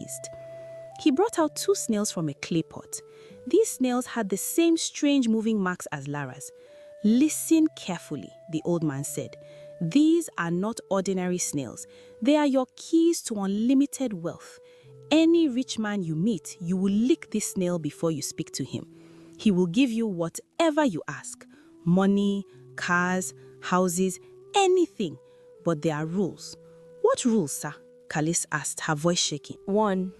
Calist. He brought out 2 snails from a clay pot. These snails had the same strange moving marks as Lara's. "Listen carefully," the old man said. "These are not ordinary snails. They are your keys to unlimited wealth. Any rich man you meet, you will lick this snail before you speak to him. He will give you whatever you ask. Money, cars, houses, anything. But there are rules." "What rules, sir?" Calist asked, her voice shaking. 1.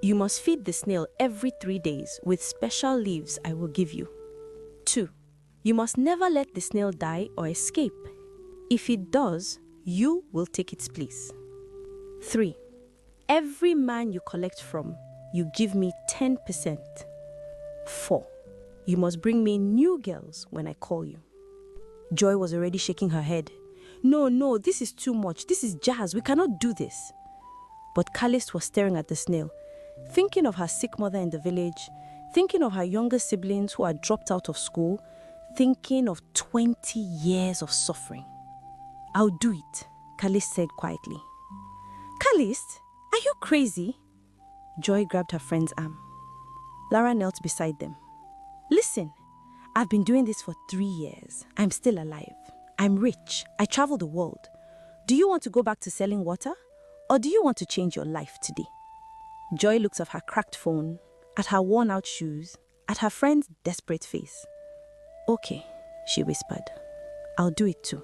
You must feed the snail every 3 days with special leaves I will give you. 2. You must never let the snail die or escape. If it does, you will take its place. 3. Every man you collect from, you give me 10%. 4. You must bring me new girls when I call you. Joy was already shaking her head. No, this is too much. This is jazz. We cannot do this." But Calist was staring at the snail, thinking of her sick mother in the village, thinking of her younger siblings who had dropped out of school, thinking of 20 years of suffering. "I'll do it," Calist said quietly. "Calist, are you crazy?" Joy grabbed her friend's arm. Lara knelt beside them. "Listen, I've been doing this for 3 years. I'm still alive. I'm rich. I travel the world. Do you want to go back to selling water? Or do you want to change your life today?" Joy looked at her cracked phone, at her worn-out shoes, at her friend's desperate face. "Okay," she whispered. "I'll do it too."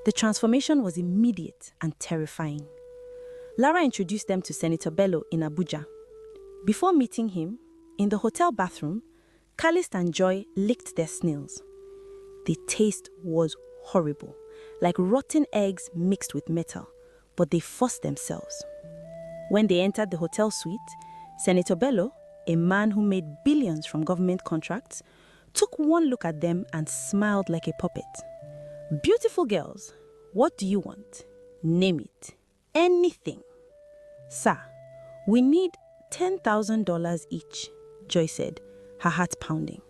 The transformation was immediate and terrifying. Lara introduced them to Senator Bello in Abuja. Before meeting him, in the hotel bathroom, Calist and Joy licked their snails. The taste was horrible, like rotten eggs mixed with metal, but they forced themselves. When they entered the hotel suite, Senator Bello, a man who made billions from government contracts, took one look at them and smiled like a puppet. "Beautiful girls, what do you want? Name it. Anything." "Sir, we need $10,000 each," Joy said, her heart pounding.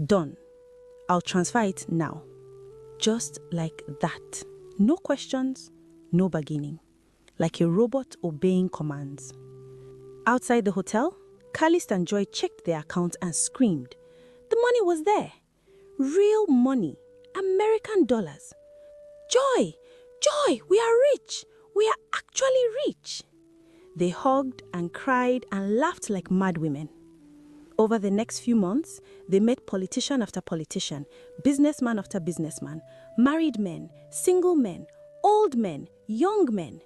"Done. I'll transfer it now." Just like that. No questions, no bargaining. Like a robot obeying commands. Outside the hotel, Calist and Joy checked their account and screamed. The money was there. Real money. American dollars. "Joy! Joy! We are rich! We are actually rich!" They hugged and cried and laughed like mad women. Over the next few months, they met politician after politician, businessman after businessman, married men, single men, old men, young men.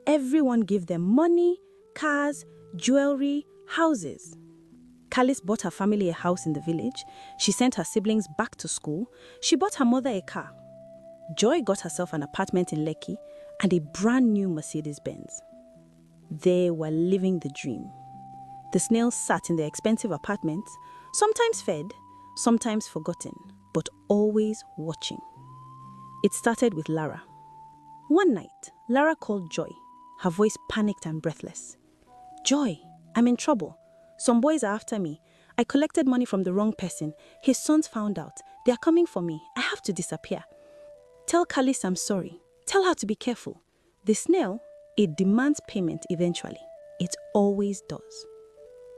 Everyone gave them money, cars, jewelry, houses. Calist bought her family a house in the village. She sent her siblings back to school. She bought her mother a car. Joy got herself an apartment in Lekki and a brand new Mercedes-Benz. They were living the dream. The snails sat in their expensive apartments, sometimes fed, sometimes forgotten, but always watching. It started with Lara. One night, Lara called Joy, her voice panicked and breathless. "Joy, I'm in trouble. Some boys are after me. I collected money from the wrong person. His sons found out. They are coming for me. I have to disappear. Tell Calist I'm sorry. Tell her to be careful. The snail, it demands payment eventually. It always does."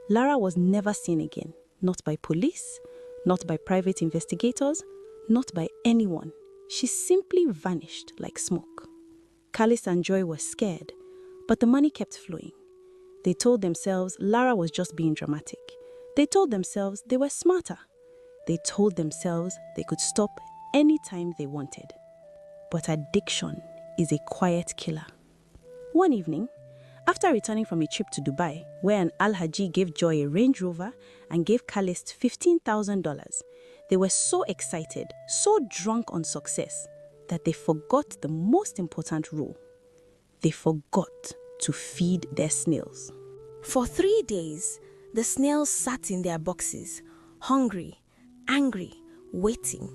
Lara was never seen again, not by police, not by private investigators, not by anyone. She simply vanished like smoke. Calist and Joy were scared, but the money kept flowing. They told themselves Lara was just being dramatic. They told themselves they were smarter. They told themselves they could stop anytime they wanted. But addiction is a quiet killer. One evening, after returning from a trip to Dubai, where an Al-Haji gave Joy a Range Rover and gave Calist $15,000, they were so excited, so drunk on success, that they forgot the most important rule. They forgot to feed their snails. For 3 days, the snails sat in their boxes, hungry, angry, waiting.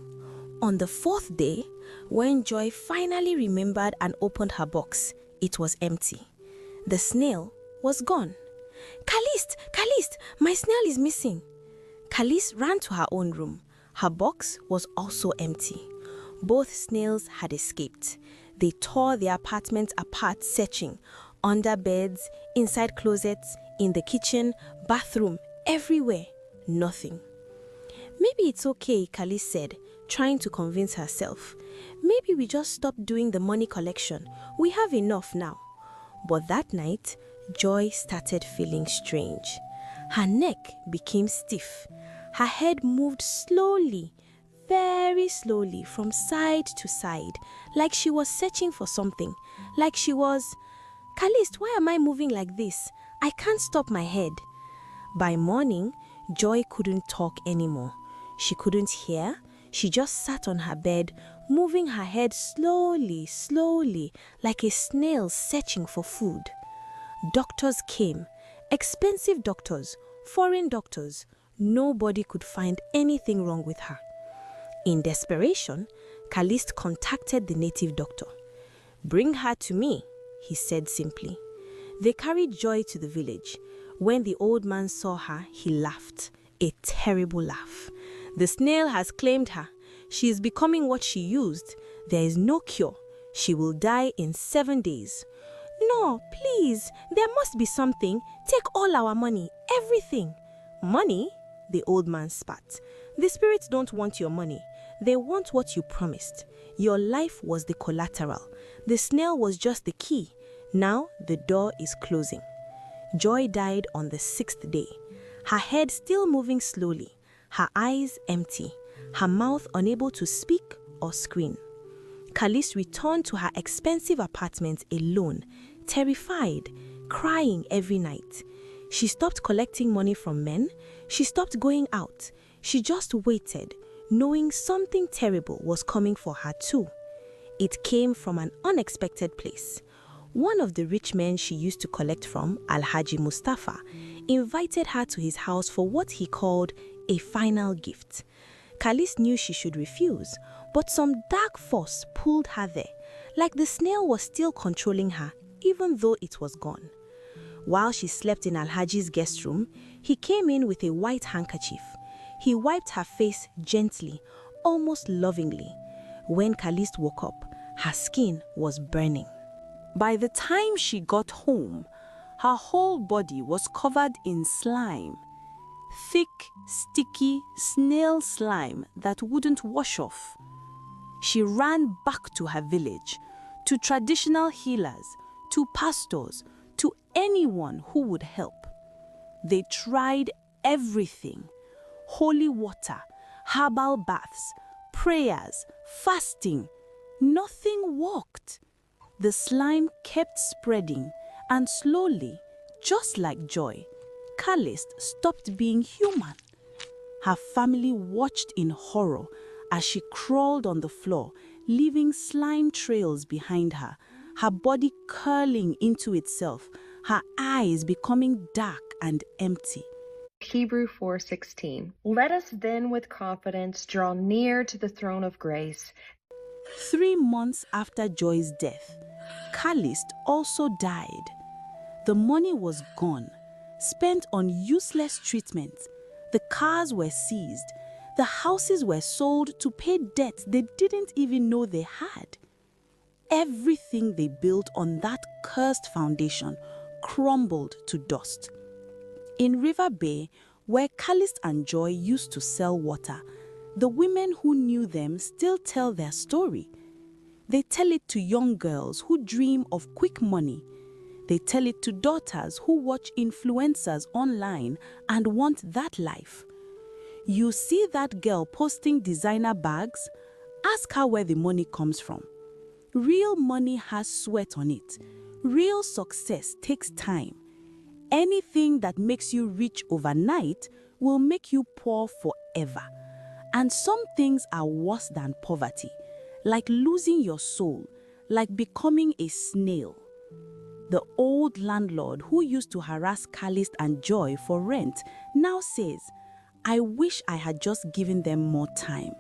On the 4th day, when Joy finally remembered and opened her box, it was empty. The snail was gone. Calist, my snail is missing." Calist ran to her own room. Her box was also empty. Both snails had escaped. They tore their apartment apart searching. Under beds, inside closets, in the kitchen, bathroom, everywhere. Nothing. Maybe it's okay, Kali said, trying to convince herself. Maybe we just stop doing the money collection. We have enough now. But that night, Joy started feeling strange. Her neck became stiff. Her head moved slowly, very slowly from side to side, like she was searching for something, like she was, Caliste, why am I moving like this? I can't stop my head. By morning, Joy couldn't talk anymore. She couldn't hear. She just sat on her bed, moving her head slowly, slowly, like a snail searching for food. Doctors came, expensive doctors, foreign doctors. Nobody could find anything wrong with her. In desperation, Caliste contacted the native doctor. "Bring her to me," he said simply. They carried Joy to the village. When the old man saw her, he laughed, a terrible laugh. "The snail has claimed her. She is becoming what she used. There is no cure. She will die in 7 days. "No, please, there must be something. Take all our money, everything." "Money?" the old man spat. "The spirits don't want your money. They want what you promised. Your life was the collateral. The snail was just the key. Now the door is closing." Joy died on the 6th day, her head still moving slowly, her eyes empty, her mouth unable to speak or scream. Caliste returned to her expensive apartment alone, terrified, crying every night. She stopped collecting money from men. She stopped going out. She just waited, knowing something terrible was coming for her too. It came from an unexpected place. One of the rich men she used to collect from, Alhaji Mustafa, invited her to his house for what he called a final gift. Caliste knew she should refuse, but some dark force pulled her there, like the snail was still controlling her, even though it was gone. While she slept in Alhaji's guest room, he came in with a white handkerchief. He wiped her face gently, almost lovingly. When Caliste woke up, her skin was burning. By the time she got home, her whole body was covered in slime. Thick, sticky snail slime that wouldn't wash off. She ran back to her village, to traditional healers, to pastors, to anyone who would help. They tried everything: holy water, herbal baths, prayers, fasting. Nothing worked. The slime kept spreading, and slowly, just like Joy, Caliste stopped being human. Her family watched in horror as she crawled on the floor, leaving slime trails behind her, her body curling into itself, her eyes becoming dark and empty. Hebrew 4:16. Let us then with confidence draw near to the throne of grace. 3 months after Joy's death, Caliste also died. The money was gone, spent on useless treatments. The cars were seized. The houses were sold to pay debts they didn't even know they had. Everything they built on that cursed foundation crumbled to dust. In River Bay, where Caliste and Joy used to sell water, the women who knew them still tell their story. They tell it to young girls who dream of quick money. They tell it to daughters who watch influencers online and want that life. You see that girl posting designer bags? Ask her where the money comes from. Real money has sweat on it. Real success takes time. Anything that makes you rich overnight will make you poor forever. And some things are worse than poverty, like losing your soul, like becoming a snail. The old landlord who used to harass Caliste and Joy for rent now says, "I wish I had just given them more time.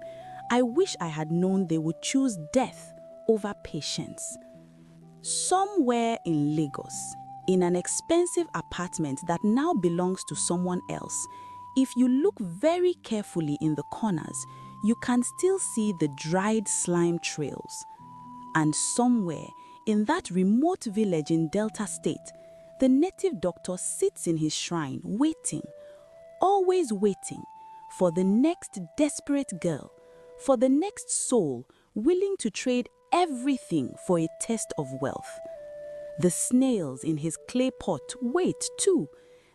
I wish I had known they would choose death over patience." Somewhere in Lagos, in an expensive apartment that now belongs to someone else, if you look very carefully in the corners, you can still see the dried slime trails. And somewhere in that remote village in Delta State, the native doctor sits in his shrine waiting, always waiting, for the next desperate girl, for the next soul willing to trade everything for a taste of wealth. The snails in his clay pot wait too,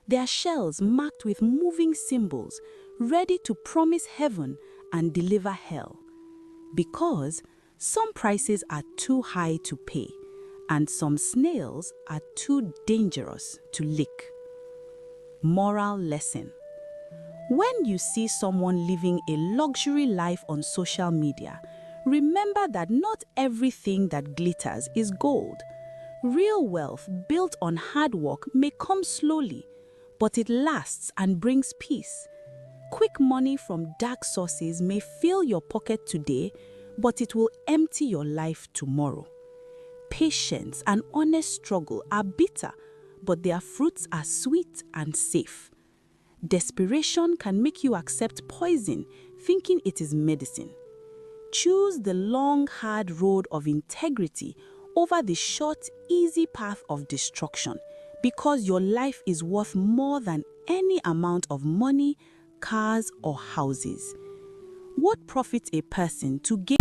their shells marked with moving symbols, ready to promise heaven and deliver hell. Because some prices are too high to pay, and some snails are too dangerous to lick. Moral lesson: when you see someone living a luxury life on social media, remember that not everything that glitters is gold. Real wealth built on hard work may come slowly, but it lasts and brings peace. Quick money from dark sources may fill your pocket today, but it will empty your life tomorrow. Patience and honest struggle are bitter, but their fruits are sweet and safe. Desperation can make you accept poison, thinking it is medicine. Choose the long, hard road of integrity over the short, easy path of destruction, because your life is worth more than any amount of money, cars, or houses. What profits a person to gain